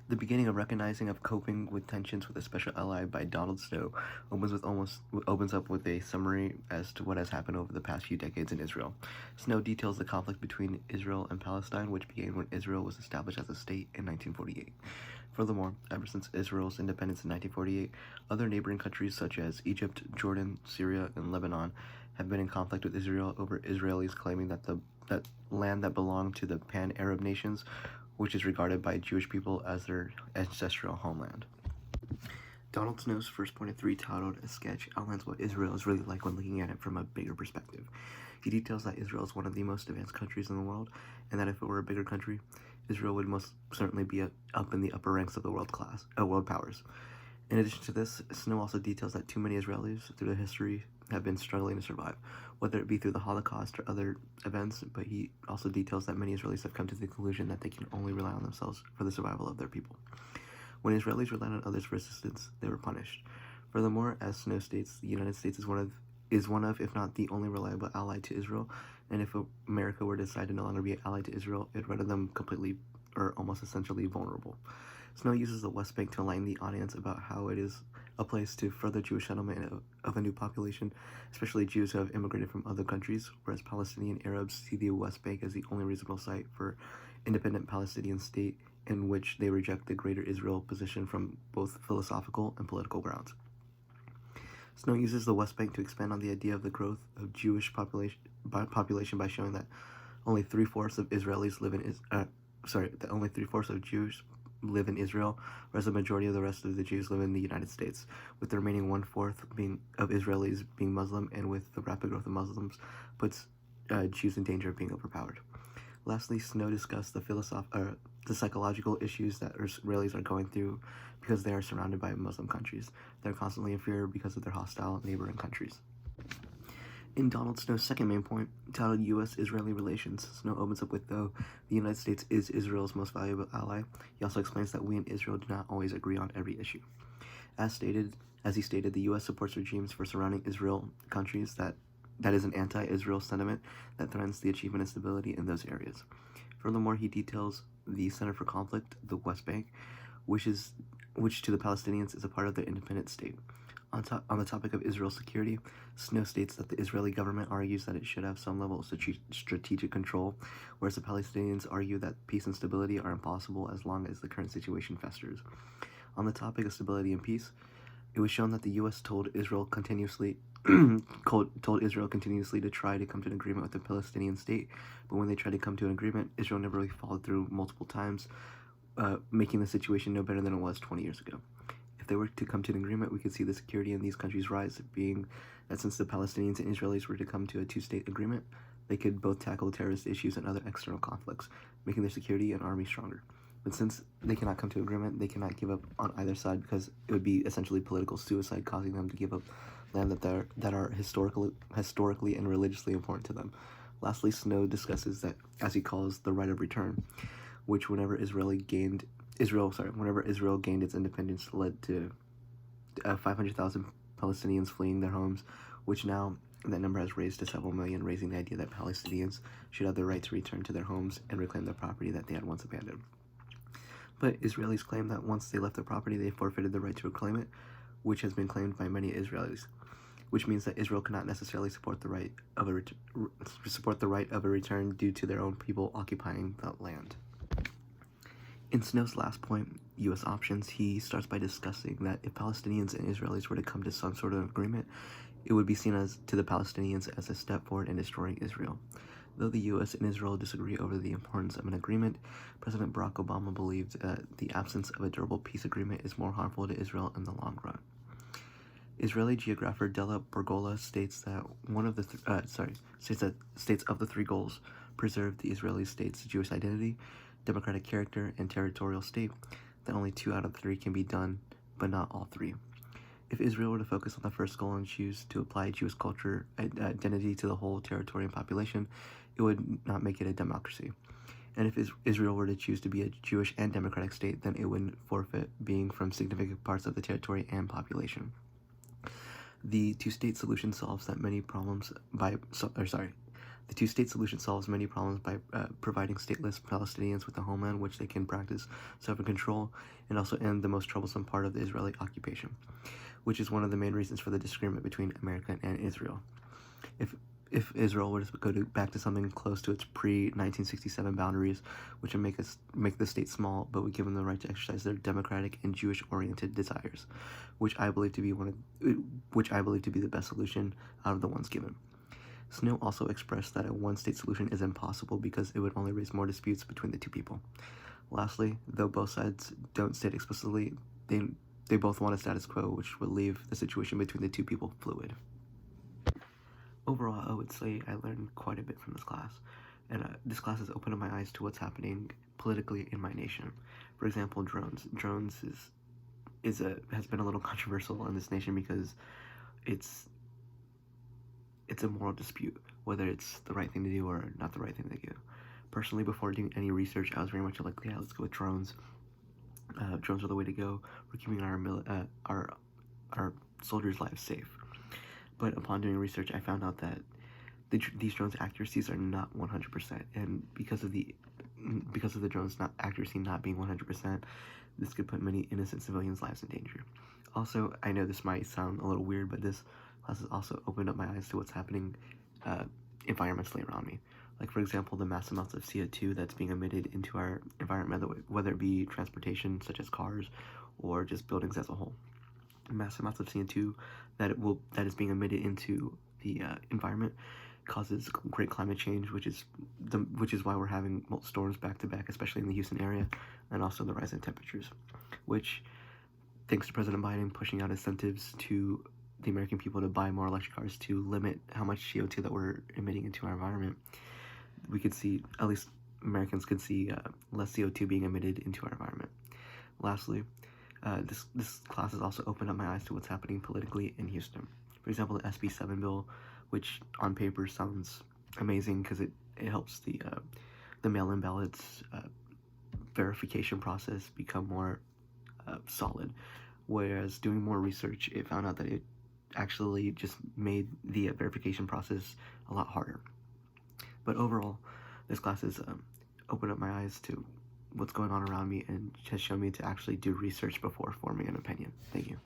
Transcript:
The beginning of recognizing of coping with tensions with a special ally by Donald Snow opens up with a summary as to what has happened over the past few decades in Israel. Snow details the conflict between Israel and Palestine, which began when Israel was established as a state in 1948. Furthermore, ever since Israel's independence in 1948, other neighboring countries such as Egypt, Jordan, Syria, and Lebanon have been in conflict with Israel over Israelis claiming that land that belonged to the pan-Arab nations, which is regarded by Jewish people as their ancestral homeland. Donald Snow's first point of three, titled A Sketch, outlines what Israel is really like when looking at it from a bigger perspective. He details that Israel is one of the most advanced countries in the world, and that if it were a bigger country, Israel would most certainly be up in the upper ranks of the world powers. In addition to this, Snow also details that too many Israelis through the history have been struggling to survive, whether it be through the Holocaust or other events, but he also details that many Israelis have come to the conclusion that they can only rely on themselves for the survival of their people. When Israelis relied on others for assistance, they were punished. Furthermore, as Snow states, the United States is one of, if not the only reliable ally to Israel, and if America were to decide to no longer be an ally to Israel, it would render them completely, or almost essentially, vulnerable. Snow uses the West Bank to enlighten the audience about how it is a place to further Jewish settlement of a new population, especially Jews who have immigrated from other countries, whereas Palestinian Arabs see the West Bank as the only reasonable site for independent Palestinian state, in which they reject the Greater Israel position from both philosophical and political grounds. Snow uses the West Bank to expand on the idea of the growth of Jewish population by showing that only 3/4 of Israelis live in that only 3/4 of Jews live in Israel, whereas the majority of the rest of the Jews live in the United States, with the remaining 1/4 of Israelis being Muslim, and with the rapid growth of Muslims puts Jews in danger of being overpowered. Lastly, Snow discussed the psychological issues that Israelis are going through because they are surrounded by Muslim countries. They're constantly in fear because of their hostile neighboring countries. In Donald Snow's second main point, titled U.S.-Israeli Relations, Snow opens up with, though the United States is Israel's most valuable ally, he also explains that we in Israel do not always agree on every issue. As he stated, the U.S. supports regimes for surrounding Israel countries that is an anti-Israel sentiment that threatens the achievement of stability in those areas. Furthermore, he details the Center for Conflict, the West Bank, which to the Palestinians is a part of their independent state. On the topic of Israel's security, Snow states that the Israeli government argues that it should have some level of strategic control, whereas the Palestinians argue that peace and stability are impossible as long as the current situation festers. On the topic of stability and peace, it was shown that the U.S. told Israel continuously to try to come to an agreement with the Palestinian state, but when they tried to come to an agreement, Israel never really followed through multiple times, making the situation no better than it was 20 years ago. If they were to come to an agreement, we could see the security in these countries rise, being that since the Palestinians and Israelis were to come to a two-state agreement, they could both tackle terrorist issues and other external conflicts, making their security and army stronger. But since they cannot come to agreement, they cannot give up on either side because it would be essentially political suicide, causing them to give up land that are historically and religiously important to them. Lastly, Snow discusses that, as he calls, the right of return, which whenever Israel gained its independence, led to 500,000 Palestinians fleeing their homes, which now that number has raised to several million, raising the idea that Palestinians should have the right to return to their homes and reclaim their property that they had once abandoned. But Israelis claim that once they left their property, they forfeited the right to reclaim it, which has been claimed by many Israelis, which means that Israel cannot necessarily support the right of a return due to their own people occupying that land. In Snow's last point, U.S. options, he starts by discussing that if Palestinians and Israelis were to come to some sort of agreement, it would be seen to the Palestinians as a step forward in destroying Israel. Though the U.S. and Israel disagree over the importance of an agreement, President Barack Obama believed that the absence of a durable peace agreement is more harmful to Israel in the long run. Israeli geographer Della Bergola states that of the three goals: preserve the Israeli state's Jewish identity, democratic character, and territorial state, that only 2 out of 3 can be done, but not all 3. If Israel were to focus on the first goal and choose to apply Jewish culture identity to the whole territory and population, it would not make it a democracy. And if Israel were to choose to be a Jewish and democratic state, then it would forfeit being from significant parts of the territory and population. The two-state solution solves that many problems The two-state solution solves many problems by providing stateless Palestinians with a homeland which they can practice self-control and also end the most troublesome part of the Israeli occupation, which is one of the main reasons for the disagreement between America and Israel. If Israel were to go back to something close to its pre-1967 boundaries, which would make the state small, but would give them the right to exercise their democratic and Jewish-oriented desires, which I believe to be the best solution out of the ones given. Snow also expressed that a one-state solution is impossible because it would only raise more disputes between the two people. Lastly, though both sides don't state explicitly, they both want a status quo, which would leave the situation between the two people fluid. Overall, I would say I learned quite a bit from this class, and this class has opened up my eyes to what's happening politically in my nation. For example, drones. Drones has been a little controversial in this nation because it's a moral dispute, whether it's the right thing to do or not the right thing to do. Personally, before doing any research, I was very much like, yeah, let's go with drones. Drones are the way to go. We're keeping our soldiers' lives safe. But upon doing research, I found out that these drones' accuracies are not 100%, and because of the drones' accuracy not being 100%, this could put many innocent civilians' lives in danger. Also, I know this might sound a little weird, but this class has also opened up my eyes to what's happening environmentally around me. Like, for example, the mass amounts of CO2 that's being emitted into our environment, whether it be transportation, such as cars, or just buildings as a whole. Mass amounts of CO2 that is being emitted into the environment causes great climate change, which is why we're having storms back to back, especially in the Houston area, and also the rise in temperatures, which, thanks to President Biden pushing out incentives to the American people to buy more electric cars to limit how much CO2 that we're emitting into our environment, we could see, at least Americans could see, less CO2 being emitted into our environment. Lastly, this class has also opened up my eyes to what's happening politically in Houston. For example, the SB 7 bill, which on paper sounds amazing because it helps the mail-in ballots verification process become more solid. Whereas doing more research, it found out that it actually just made the verification process a lot harder. But overall, this class has opened up my eyes to what's going on around me and has shown me to actually do research before forming an opinion. Thank you.